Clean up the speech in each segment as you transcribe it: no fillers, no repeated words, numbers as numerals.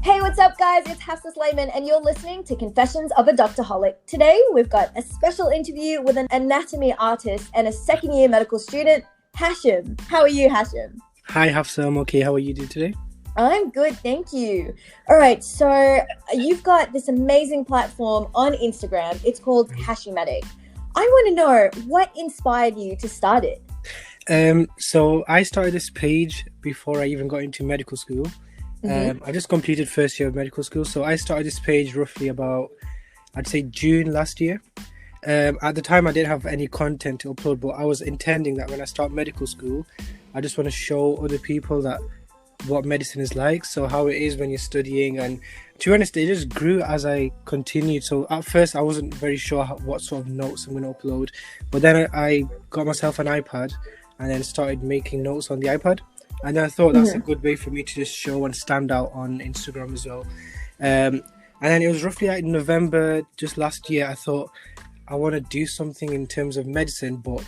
Hey, what's up, guys? It's Hafsa Slayman, and you're listening to Confessions of a Doctorholic. Today, we've got a special interview with an anatomy artist and a second-year medical student, Hashim. How are you, Hashim? Hi, Hafsa. I'm okay. How are you doing today? I'm good, thank you. All right, so you've got this amazing platform on Instagram. It's called Hashimatic. I want to know what inspired you to start it. So I started this page before I even got into medical school. I just completed first year of medical school. So I started this page roughly about, I'd say June last year. At the time, I didn't have any content to upload, but I was intending that when I start medical school, I just want to show other people that what medicine is like, so how it is when you're studying. And to be honest, it just grew as I continued. So at first I wasn't very sure what sort of notes I'm going to upload, but then I got myself an iPad and then started making notes on the iPad, and then I thought that's a good way for me to just show and stand out on Instagram as well. And then it was roughly like November just last year, I thought I want to do something in terms of medicine, but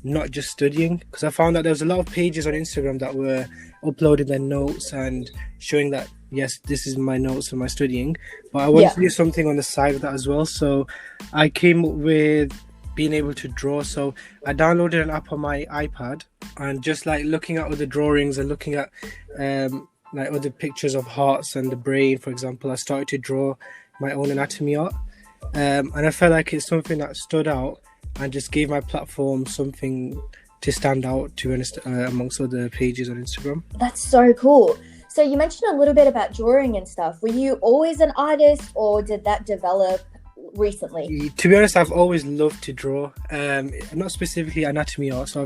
not just studying, because I found that there was a lot of pages on Instagram that were uploading their notes and showing that, yes, this is my notes for my studying, but I wanted to do something on the side of that as well. So I came up with being able to draw. So I downloaded an app on my iPad, and just like looking at other drawings and looking at like other pictures of hearts and the brain, for example, I started to draw my own anatomy art, and I felt like it's something that stood out and just gave my platform something to stand out, to amongst other pages on Instagram. That's so cool. So you mentioned a little bit about drawing and stuff. Were you always an artist, or did that develop recently? To be honest, I've always loved to draw, not specifically anatomy art. So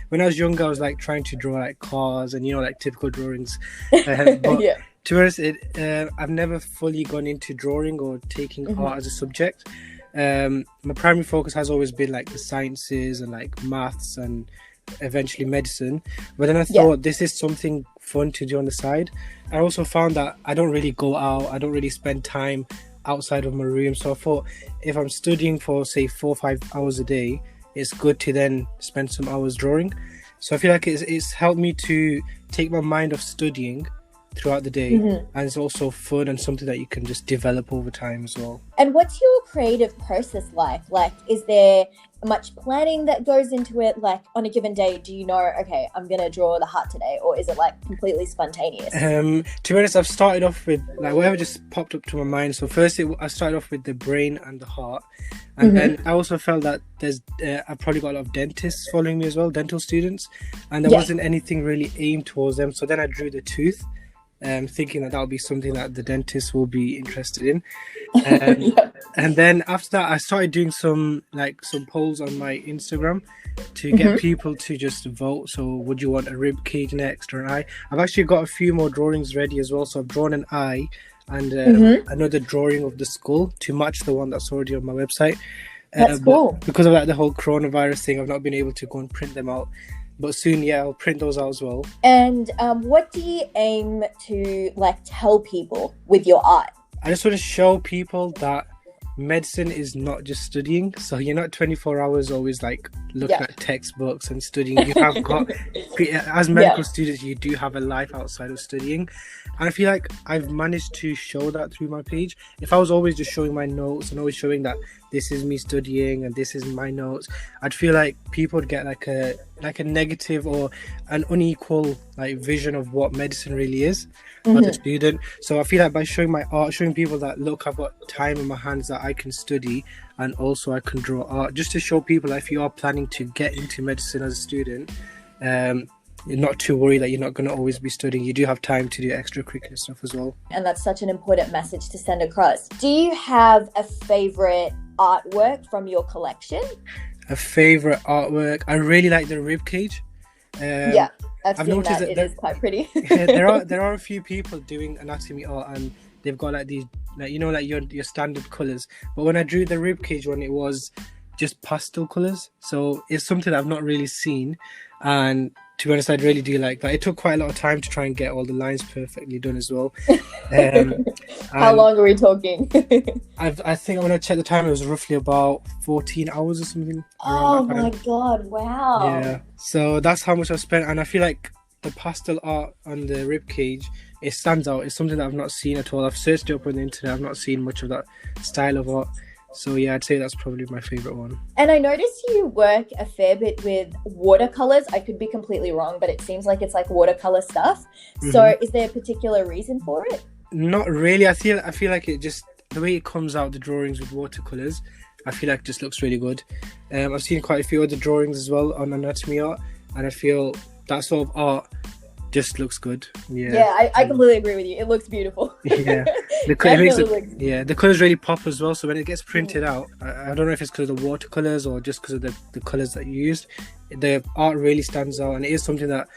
when I was younger, I was like trying to draw like cars and, like typical drawings. But to be honest, I've never fully gone into drawing or taking art as a subject. My primary focus has always been like the sciences and like maths and eventually medicine, but then I thought this is something fun to do on the side. I also found that I don't really go out, I don't really spend time outside of my room, so I thought if I'm studying for say 4 or 5 hours a day, it's good to then spend some hours drawing. So I feel like it's helped me to take my mind off studying throughout the day, and it's also fun and something that you can just develop over time as well. And what's your creative process like? Like, is there much planning that goes into it? Like, on a given day, do you know, okay, I'm gonna draw the heart today, or is it like completely spontaneous? To be honest, I've started off with like whatever just popped up to my mind. So first I started off with the brain and the heart, and then I also felt that there's I probably got a lot of dentists following me as well, dental students, and there wasn't anything really aimed towards them. So then I drew the tooth, thinking that would be something that the dentist will be interested in. And then after that, I started doing some polls on my Instagram to get people to just vote. So would you want a rib cage next or an eye? I've actually got a few more drawings ready as well. So I've drawn an eye and another drawing of the skull to match the one that's already on my website. That's cool. Because of the whole coronavirus thing, I've not been able to go and print them out. But soon, I'll print those out as well. And what do you aim to tell people with your art? I just want to show people that medicine is not just studying. So you're not 24 hours always looking at textbooks and studying. You have got, as medical students, you do have a life outside of studying. And I feel like I've managed to show that through my page. If I was always just showing my notes and always showing that this is me studying and this is my notes, I'd feel like people would get like a negative or an unequal vision of what medicine really is as a student. So I feel like by showing my art, showing people that look, I've got time in my hands that I can study and also I can draw art, just to show people that if you are planning to get into medicine as a student, you're not too worried that you're not going to always be studying. You do have time to do extracurricular stuff as well. And that's such an important message to send across. Do you have a favorite artwork from your collection? A favorite artwork? I really like the rib cage. I've seen noticed that it is quite pretty. there are a few people doing anatomy art and they've got these your standard colors. But when I drew the rib cage one, it was just pastel colors. So it's something I've not really seen, and to be honest, I really do like that. It took quite a lot of time to try and get all the lines perfectly done as well. How long are we talking? I think when I checked the time, it was roughly about 14 hours or something. Oh my God, wow. Yeah, so that's how much I spent, and I feel like the pastel art on the rib cage, it stands out. It's something that I've not seen at all. I've searched it up on the internet. I've not seen much of that style of art. So yeah, I'd say that's probably my favorite one. And I noticed you work a fair bit with watercolors. I could be completely wrong, but it seems like it's like watercolor stuff. So is there a particular reason for it? Not really. I feel like it just, the way it comes out, the drawings with watercolors, I feel like it just looks really good. I've seen quite a few other drawings as well on anatomy art, and I feel that sort of art just looks good. Yeah, I completely agree with you. It looks beautiful. Yeah, the colors really pop as well. So when it gets printed out, I don't know if it's because of the watercolors or just because of the colors that you used, the art really stands out, and it is something that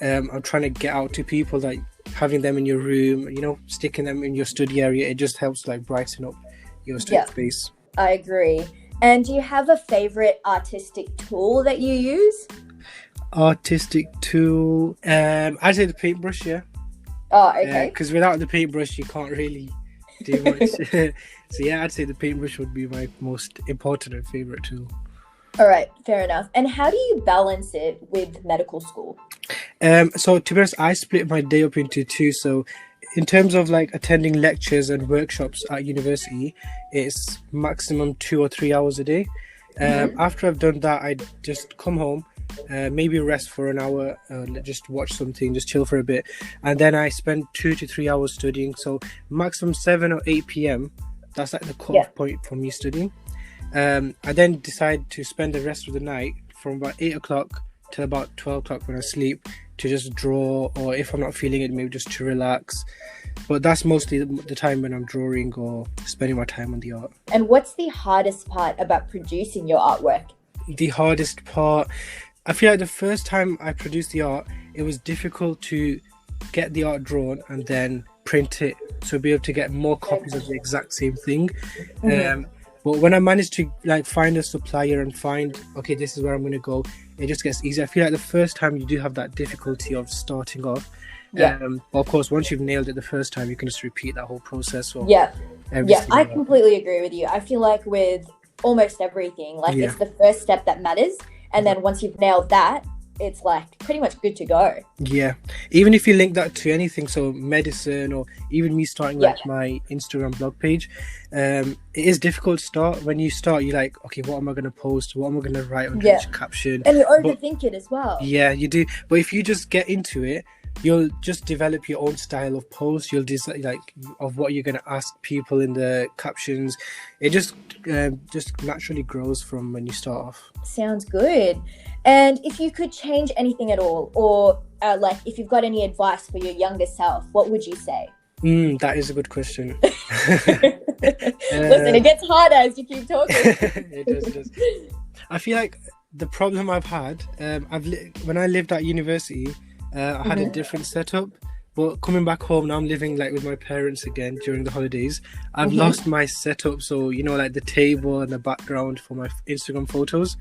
I'm trying to get out to people, like having them in your room, you know, sticking them in your study area. It just helps like brighten up your study space. I agree. And do you have a favorite artistic tool that you use? Artistic tool, I'd say the paintbrush. Yeah. Oh, okay. Because without the paintbrush, you can't really do much. So yeah, I'd say the paintbrush would be my most important and favorite tool. All right, fair enough. And how do you balance it with medical school? So to be honest, I split my day up into two. So in terms of like attending lectures and workshops at university, it's maximum 2 or 3 hours a day. After I've done that, I just come home, maybe rest for an hour, just watch something, just chill for a bit, and then I spend 2 to 3 hours studying. So maximum 7 or 8 p.m. That's like the cut-off point for me studying. I then decide to spend the rest of the night from about 8 o'clock till about 12 o'clock when I sleep to just draw, or if I'm not feeling it, maybe just to relax. But that's mostly the time when I'm drawing or spending my time on the art. And what's the hardest part about producing your artwork? The hardest part, I feel like the first time I produced the art, it was difficult to get the art drawn and then print it, so be able to get more copies of the exact same thing. But when I managed to like find a supplier and find, okay, this is where I'm going to go, it just gets easier. I feel like the first time you do have that difficulty of starting off. But of course, once you've nailed it the first time, you can just repeat that whole process. I completely agree with you. I feel like with almost everything, like it's the first step that matters. And then once you've nailed that, it's like pretty much good to go. Yeah. Even if you link that to anything, so medicine, or even me starting like my Instagram blog page, it is difficult to start. When you start, you're like, okay, what am I going to post? What am I going to write under each caption? And you overthink it as well. Yeah, you do. But if you just get into it, you'll just develop your own style of post. You'll decide like of what you're going to ask people in the captions. It just naturally grows from when you start off. Sounds good. And if you could change anything at all, or like if you've got any advice for your younger self, what would you say? That is a good question. Listen, it gets harder as you keep talking. It does. I feel like the problem I've had, when I lived at university, I had a different setup. But coming back home now, I'm living like with my parents again during the holidays. I've lost my setup, so you know, like the table and the background for my Instagram photos.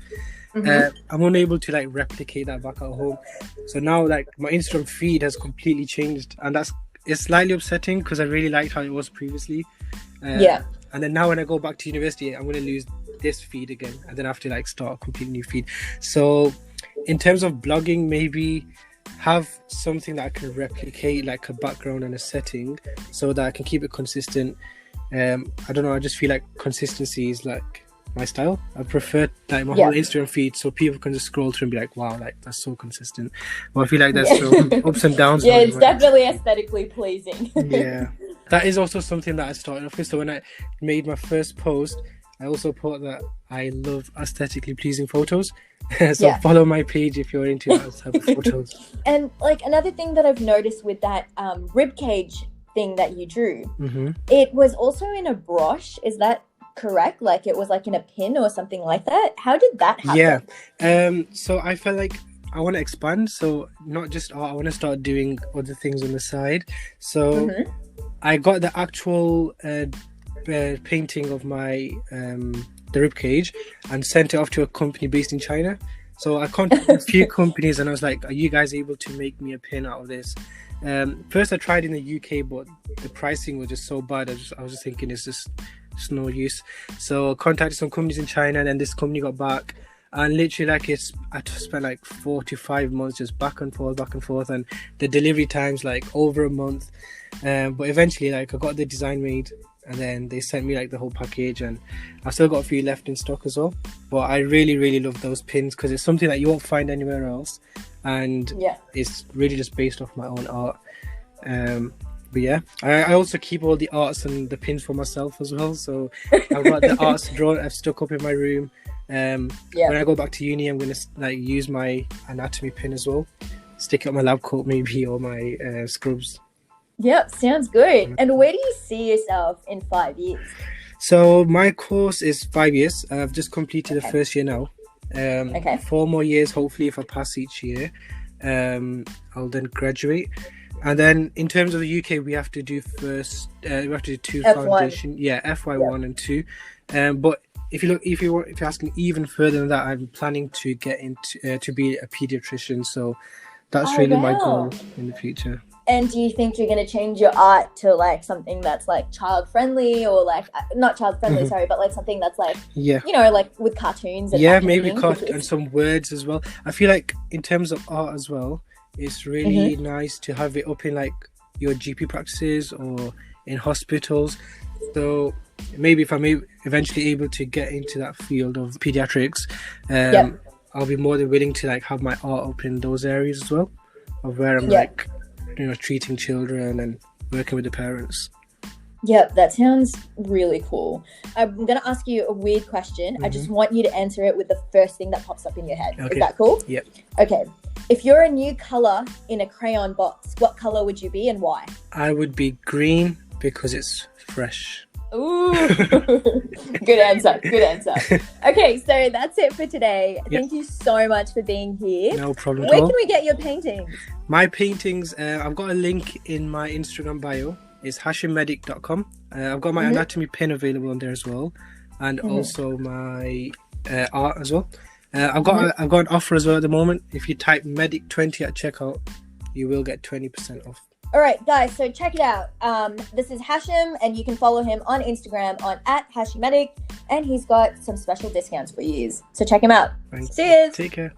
I'm unable to like replicate that back at home. So now like my Instagram feed has completely changed, and it's slightly upsetting because I really liked how it was previously. And then now when I go back to university, I'm going to lose this feed again, and then I have to like start a completely new feed. So in terms of blogging, maybe have something that I can replicate, like a background and a setting, so that I can keep it consistent. I don't know, I just feel like consistency is like my style. I prefer like my whole Instagram feed, so people can just scroll through and be like, wow, like that's so consistent. Well, I feel like there's some ups and downs. Yeah, it's definitely aesthetically pleasing. Yeah, that is also something that I started off with. So when I made my first post, I also put that I love aesthetically pleasing photos. So follow my page if you're into that type of photos. And like another thing that I've noticed with that ribcage thing that you drew, it was also in a brush. Is that correct? Like it was like in a pin or something like that? How did that happen? So I felt like I want to expand, so not just art, I want to start doing other things on the side. So I got the actual painting of my the ribcage and sent it off to a company based in China. So I contacted a few companies and I was like, are you guys able to make me a pin out of this? First I tried in the UK, but the pricing was just so bad. I was just thinking it's no use. So I contacted some companies in China, and then this company got back and literally like I spent like 4 to 5 months just back and forth, and the delivery times like over a month. But eventually, like I got the design made, and then they sent me like the whole package, and I still got a few left in stock as well. But I really, really love those pins because it's something that you won't find anywhere else, and it's really just based off my own art. But yeah, I also keep all the arts and the pins for myself as well. So I've got the arts drawn, I've stuck up in my room. When I go back to uni, I'm gonna like use my anatomy pin as well, stick it on my lab coat maybe, or my scrubs. Yep, sounds good. And where do you see yourself in 5 years? So my course is 5 years. I've just completed the first year now. 4 more years, hopefully, if I pass each year. I'll then graduate. And then in terms of the UK, we have to do two F1. foundation. Yeah, FY1 and 2. But if you're asking even further than that, I'm planning to get into to be a pediatrician. So that's really my goal in the future. And do you think you're going to change your art to like something that's like child friendly, or like not child friendly, sorry, but like something that's like, you know, like with cartoons? And maybe and some words as well. I feel like in terms of art as well, it's really nice to have it up in like your GP practices or in hospitals. So maybe if I'm eventually able to get into that field of pediatrics, I'll be more than willing to like have my art up in those areas as well, of where I'm like, you know, treating children and working with the parents. Yep, that sounds really cool. I'm going to ask you a weird question. I just want you to answer it with the first thing that pops up in your head. Okay. Is that cool? Yep. Okay. If you're a new color in a crayon box, what color would you be and why? I would be green because it's fresh. Ooh, good answer. Okay, so that's it for today. Thank you so much for being here. No problem. Where can we get your paintings? My paintings, I've got a link in my Instagram bio. It's hashimmedic.com. I've got my anatomy pin available on there as well, and also my art as well. I've got an offer as well at the moment. If you type medic20 at checkout, you will get 20% off. All right, guys, so check it out. This is Hashim, and you can follow him on Instagram on @HashimMedic, and he's got some special discounts for you. So check him out. Thanks. Cheers. Take care.